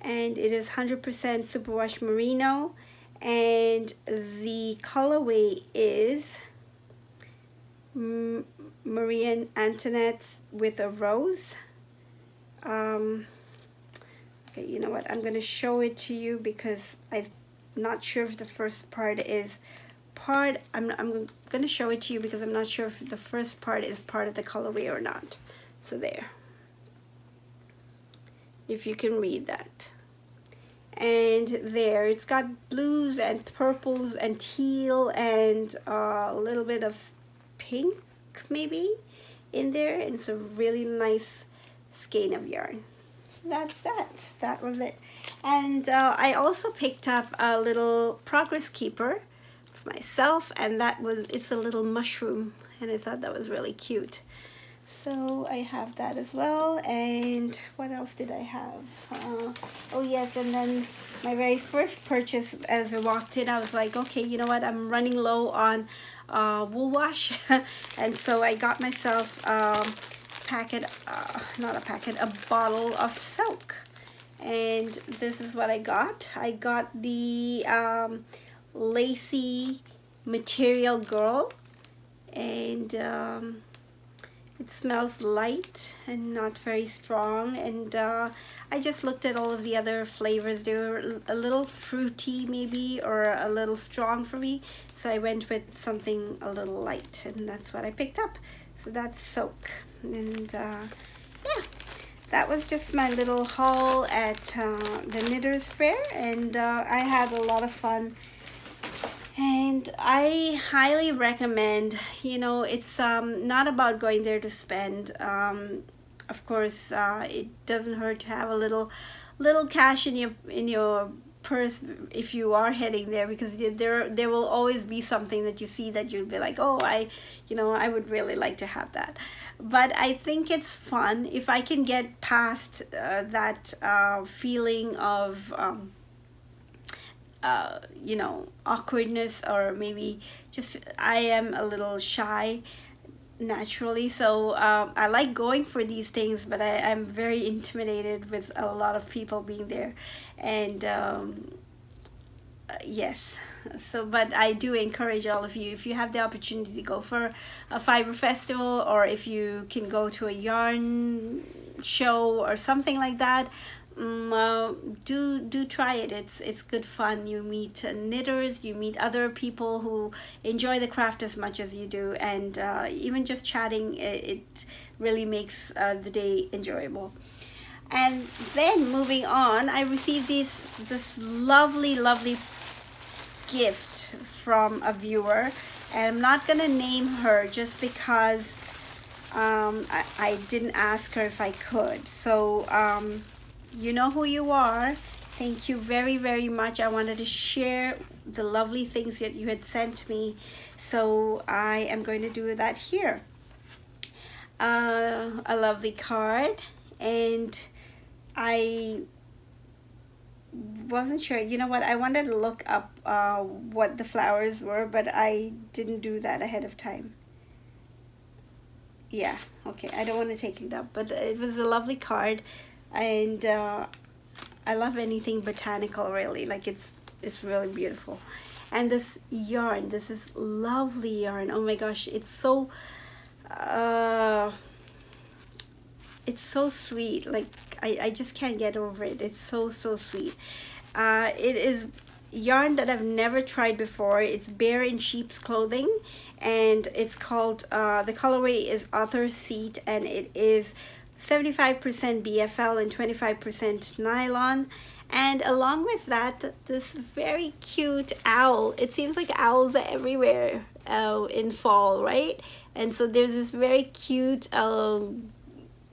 it is 100% superwash merino, and the colorway is Marie Antoinette with a rose. Okay, you know what, I'm gonna show it to you because I'm not sure if the first part is I'm gonna show it to you because I'm not sure if the first part is part of the colorway or not. So there, if you can read that. And there, it's got blues and purples and teal and a little bit of pink maybe in there, and it's a really nice skein of yarn. So that's that was it. And I also picked up a little progress keeper for myself, and it's a little mushroom, and I thought that was really cute. So I have that as well. And what else did I have? Oh yes, and then my very first purchase, as I walked in, I was like, okay, you know what, I'm running low on wool wash. And so I got myself a bottle of silk. And this is what I got. I got the lacy material girl, and it smells light and not very strong, and I just looked at all of the other flavors. They were a little fruity maybe, or a little strong for me, so I went with something a little light, and that's what I picked up. So that's Soak. And yeah, that was just my little haul at the Knitters Fair, and I had a lot of fun. And I highly recommend, you know, it's not about going there to spend. Of course, it doesn't hurt to have a little cash in your purse if you are heading there, because there will always be something that you see that you'll be like, oh, I would really like to have that. But I think it's fun if I can get past that feeling of awkwardness, or maybe just I am a little shy naturally. So I like going for these things, but I'm very intimidated with a lot of people being there. And yes, so but I do encourage all of you, if you have the opportunity to go for a fiber festival, or if you can go to a yarn show or something like that, do try it. It's good fun. You meet knitters, you meet other people who enjoy the craft as much as you do, and even just chatting, it really makes the day enjoyable. And then moving on, I received this lovely gift from a viewer, and I'm not gonna name her just because I didn't ask her if I could. So you know who you are. Thank you very much. I wanted to share the lovely things that you had sent me, so I am going to do that here. A lovely card, and I wasn't sure. You know what? I wanted to look up what the flowers were, but I didn't do that ahead of time. Yeah, okay. I don't want to take it up, but it was a lovely card, and I love anything botanical, really. Like it's really beautiful. And this yarn, this is lovely yarn. Oh my gosh, it's so sweet. Like I just can't get over it. It's so sweet. It is yarn that I've never tried before. It's Bear in Sheep's Clothing, and it's called the colorway is Otter Seat, and it is 75% BFL and 25% nylon. And along with that, this very cute owl. It seems like owls are everywhere in fall, right? And so there's this very cute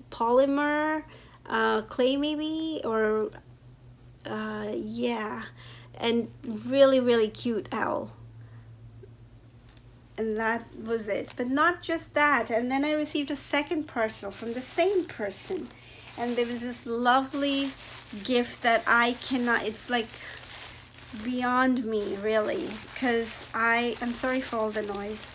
polymer clay, maybe, or yeah, and really cute owl. And that was it. But not just that. And then I received a second parcel from the same person, and there was this lovely gift that I cannot, it's like beyond me, really, because I'm sorry for all the noise.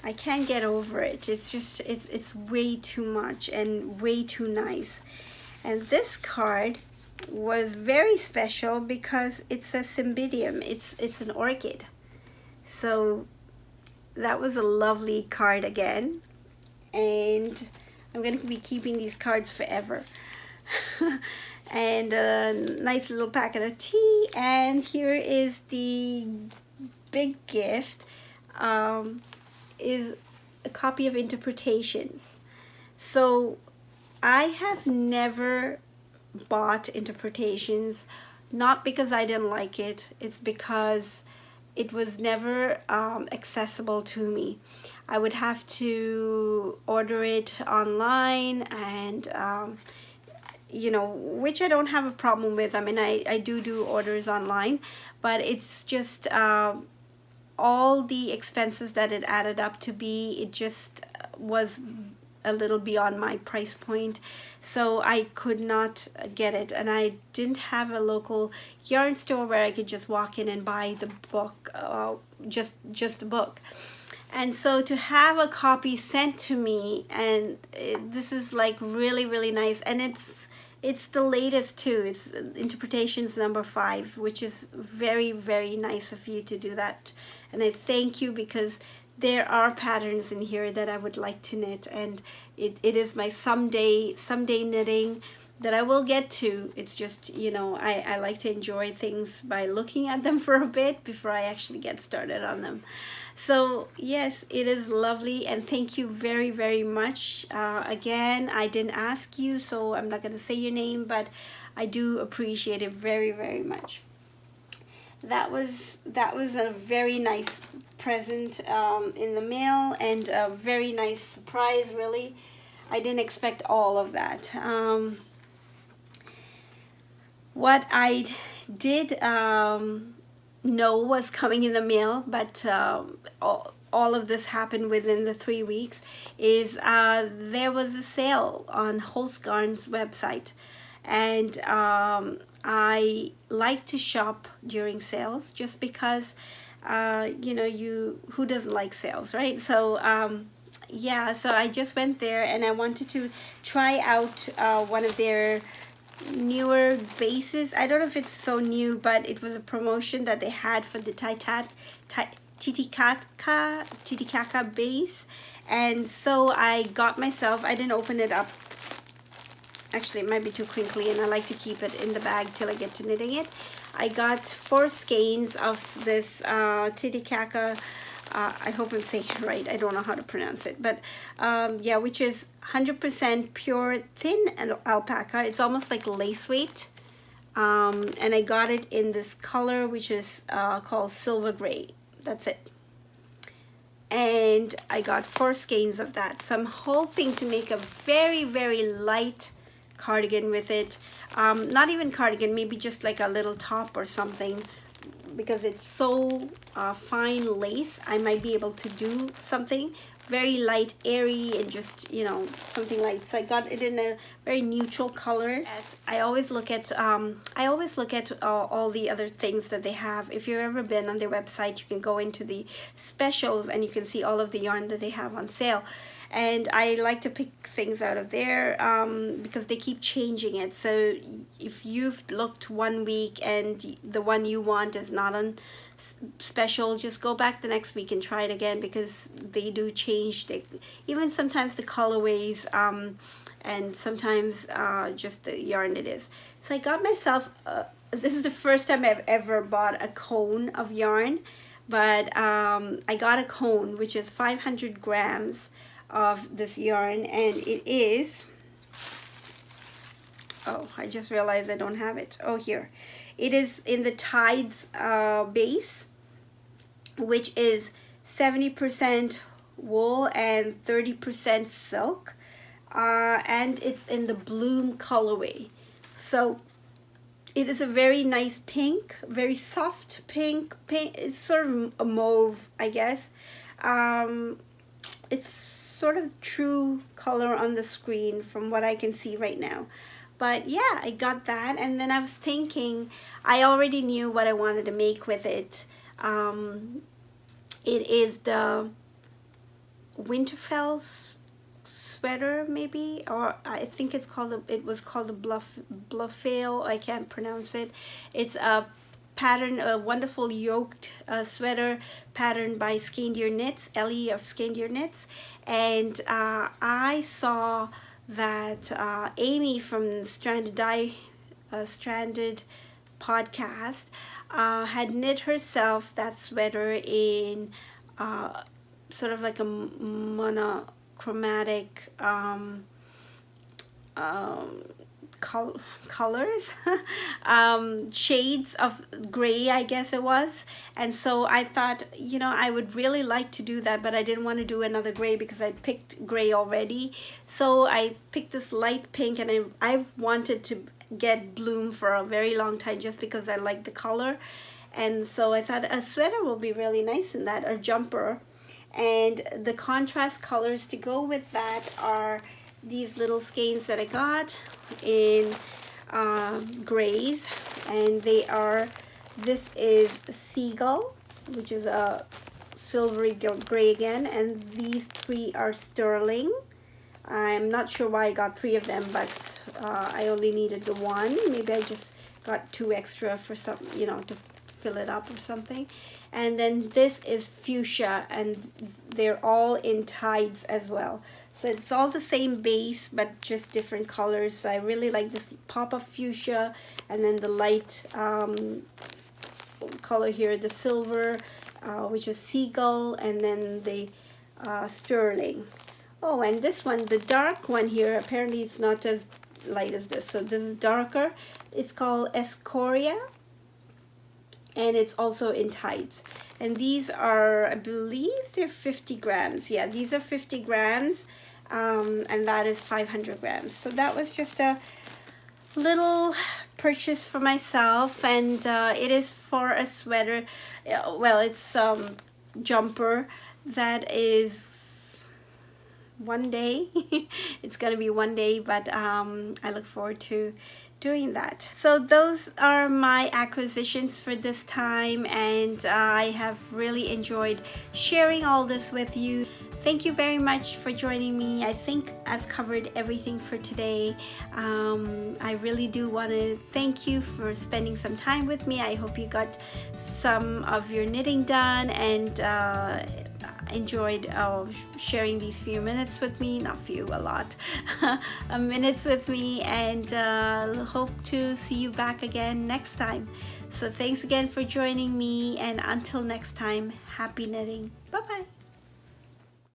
I can't get over it. It's just it's way too much and way too nice. And this card was very special because it's a cymbidium. It's an orchid. So that was a lovely card again, and I'm going to be keeping these cards forever. And a nice little packet of tea, and here is the big gift. Is a copy of Interpretations. So I have never bought Interpretations, not because I didn't like it. It's because it was never accessible to me. I would have to order it online, and which I don't have a problem with. I mean, I do orders online, but it's just all the expenses that it added up to be, it just was a little beyond my price point, so I could not get it. And I didn't have a local yarn store where I could just walk in and buy the book, just the book. And so to have a copy sent to me, and this is like really nice, and it's the latest too. It's Interpretations number 5, which is very nice of you to do that. And I thank you, because there are patterns in here that I would like to knit, and it is my someday knitting that I will get to. It's just, I like to enjoy things by looking at them for a bit before I actually get started on them. So yes, it is lovely, and thank you very much. Again, I didn't ask you, so I'm not going to say your name, but I do appreciate it very much. That was a very nice present in the mail, and a very nice surprise, really. I didn't expect all of that. What I did know was coming in the mail, but all of this happened within the 3 weeks, is there was a sale on Holzgarn's website. And I like to shop during sales just because, you know, who doesn't like sales, right? So yeah, so I just went there and I wanted to try out one of their newer bases. I don't know if it's so new, but it was a promotion that they had for the Titicaca base. And so I got myself, I didn't open it up. Actually, it might be too crinkly and I like to keep it in the bag till I get to knitting it. I got 4 skeins of this Titicaca, I hope I'm saying it right, I don't know how to pronounce it, but yeah, which is 100% pure thin alpaca. It's almost like lace weight, and I got it in this color which is called silver gray. That's it. And I got 4 skeins of that, so I'm hoping to make a very, very light cardigan with it. Not even cardigan, maybe just like a little top or something, because it's so fine lace. I might be able to do something very light, airy, and just, you know, something light. So I got it in a very neutral color. I always look at all the other things that they have. If you've ever been on their website, you can go into the specials and you can see all of the yarn that they have on sale. And I like to pick things out of there because they keep changing it. So if you've looked one week and the one you want is not on special, just go back the next week and try it again, because they do change. Even sometimes the colorways and sometimes just the yarn it is. So I got myself, this is the first time I've ever bought a cone of yarn, but I got a cone which is 500 grams of this yarn, and it is, oh, I just realized I don't have it. Oh, here. It is in the Tides base, which is 70% wool and 30% silk. And it's in the Bloom colorway. So it is a very nice pink, very soft pink. It's sort of a mauve, I guess. It's sort of true color on the screen from what I can see right now. But yeah, I got that, and then I was thinking, I already knew what I wanted to make with it. It is the Winterfell sweater, maybe, or I think it's called, it was called the Bluffale, I can't pronounce it. It's a pattern, a wonderful yoked sweater patterned by Skandier Knits, Ellie of Skandier Knits. And I saw that Amy from Stranded podcast had knit herself that sweater in sort of like a monochromatic colors, shades of gray, I guess it was. And so I thought, you know, I would really like to do that, but I didn't want to do another gray because I picked gray already. So I picked this light pink, and I've wanted to get Bloom for a very long time just because I like the color. And so I thought a sweater will be really nice in that, or jumper. And the contrast colors to go with that are these little skeins that I got in grays, and they are, this is Seagull, which is a silvery gray again, and these 3 are Sterling. I'm not sure why I got 3 of them, but I only needed the 1. Maybe I just got 2 extra for some, you know, to fill it up or something. And then this is Fuchsia, and they're all in Tides as well. So it's all the same base, but just different colors. So I really like this pop of fuchsia, and then the light color here, the silver, which is Seagull, and then the Sterling. Oh, and this one, the dark one here, apparently it's not as light as this. So this is darker. It's called Escoria, and it's also in Tides. And these are, I believe they're 50 grams. Yeah, these are 50 grams, and that is 500 grams. So that was just a little purchase for myself, and it is for a sweater. Well, it's jumper that is one day. It's gonna be one day, but I look forward to doing that. So those are my acquisitions for this time, and I have really enjoyed sharing all this with you. Thank you very much for joining me. I think I've covered everything for today. I really do want to thank you for spending some time with me. I hope you got some of your knitting done and enjoyed sharing these few minutes with me. Not few, a lot. Minutes with me, and hope to see you back again next time. So thanks again for joining me, and until next time, happy knitting.